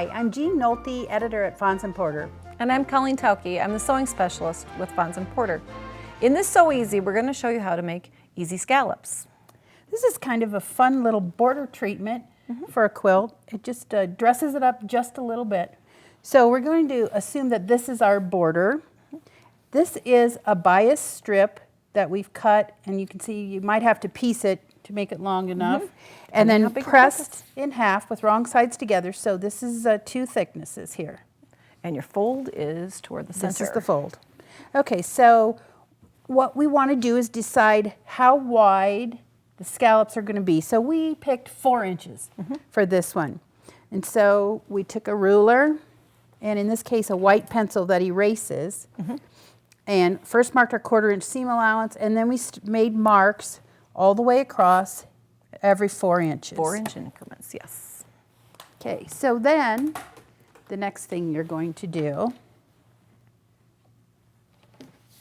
Hi, I'm Jean Nolte, editor at Fons Porter. And I'm Colleen Tauke. I'm the sewing specialist with Fons Porter. In this Sew Easy, we're going to show you how to make easy scallops. This is kind of a fun little border treatment for a quilt. It just dresses it up just a little bit. So we're going to assume that this is our border. This is a bias strip that we've cut, and you can see you might have to piece it to make it long enough, and then pressed in half with wrong sides together. So this is 2 thicknesses here. And your fold is toward the center. This is the fold. Okay, so what we want to do is decide how wide the scallops are going to be. So we picked 4 inches for this one. And so we took a ruler, and in this case a white pencil that erases, and first marked our 1/4 inch seam allowance, and then we made marks all the way across every 4 inches. 4-inch increments, yes. Okay, so then the next thing you're going to do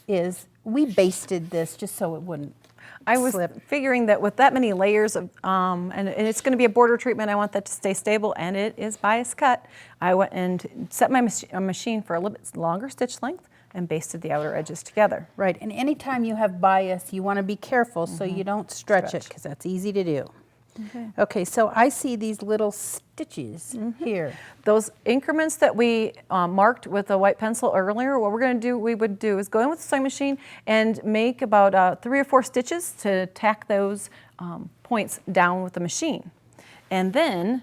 is we basted this just so it wouldn't I was slip. figuring that with that many layers of, and it's going to be a border treatment, I want that to stay stable, and it is bias cut. I went and set my machine for a little bit longer stitch length and basted the outer edges together. Right, and anytime you have bias, you want to be careful so you don't stretch it, because that's easy to do. Okay, so I see these little stitches here. Those increments that we marked with a white pencil earlier, what we're going to do, we would do is go in with the sewing machine and make about 3 or 4 stitches to tack those points down with the machine. And then,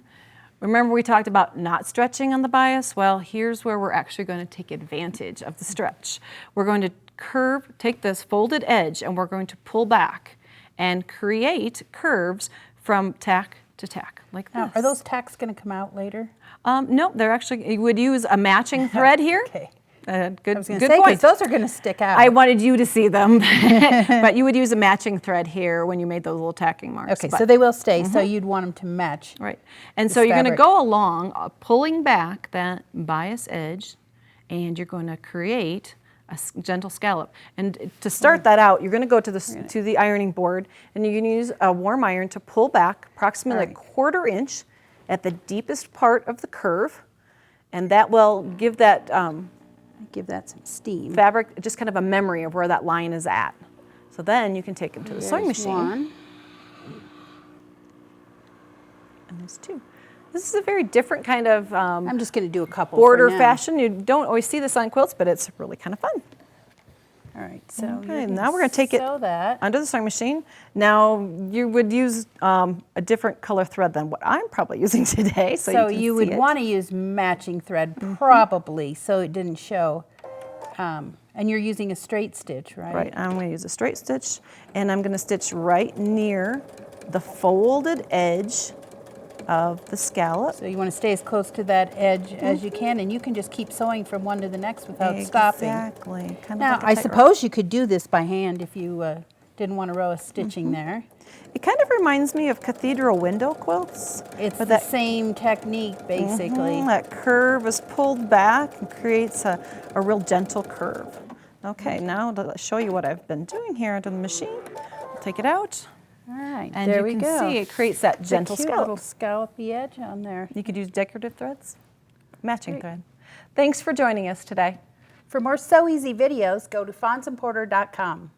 remember we talked about not stretching on the bias? Well, here's where we're actually going to take advantage of the stretch. We're going to take this folded edge, and we're going to pull back and create curves from tack to tack, like this. Now, are those tacks going to come out later? No, they're actually, you would use a matching thread here. Okay. Good I was going good to say, point. because those are going to stick out. I wanted you to see them, but you would use a matching thread here when you made those little tacking marks. Okay, so they will stay, so you'd want them to match. Right, and so you're going to go along, pulling back that bias edge, and you're going to create a gentle scallop. And to start that out, you're going to go to the ironing board, and you're going to use a warm iron to pull back approximately a 1/4 inch at the deepest part of the curve, and that will give that some steam. fabric just kind of a memory of where that line is at. So then you can take them to the sewing machine. One. And there's 2. This is a very different kind of I'm just going to do a couple border for now. fashion. You don't always see this on quilts, but it's really kind of fun. All right, so Okay, now we're going to take it that. under the sewing machine. Now you would use a different color thread than what I'm probably using today. So you would want to use matching thread probably, so it didn't show. And you're using a straight stitch, right? Right, I'm going to use a straight stitch, and I'm going to stitch right near the folded edge of the scallop. So you want to stay as close to that edge as you can, and you can just keep sewing from one to the next without stopping. Exactly. Now, I suppose you could do this by hand if you didn't want to row a stitching there. It kind of reminds me of cathedral window quilts. It's the same technique, basically. That curve is pulled back and creates a real gentle curve. Okay, now to show you what I've been doing here under the machine. I'll take it out. All right, And there you we can go. see it creates that gentle Cute scallop. little scallopy edge on there. You could use decorative threads, matching thread. Thanks for joining us today. For more Sew Easy videos, go to fonsporter.com.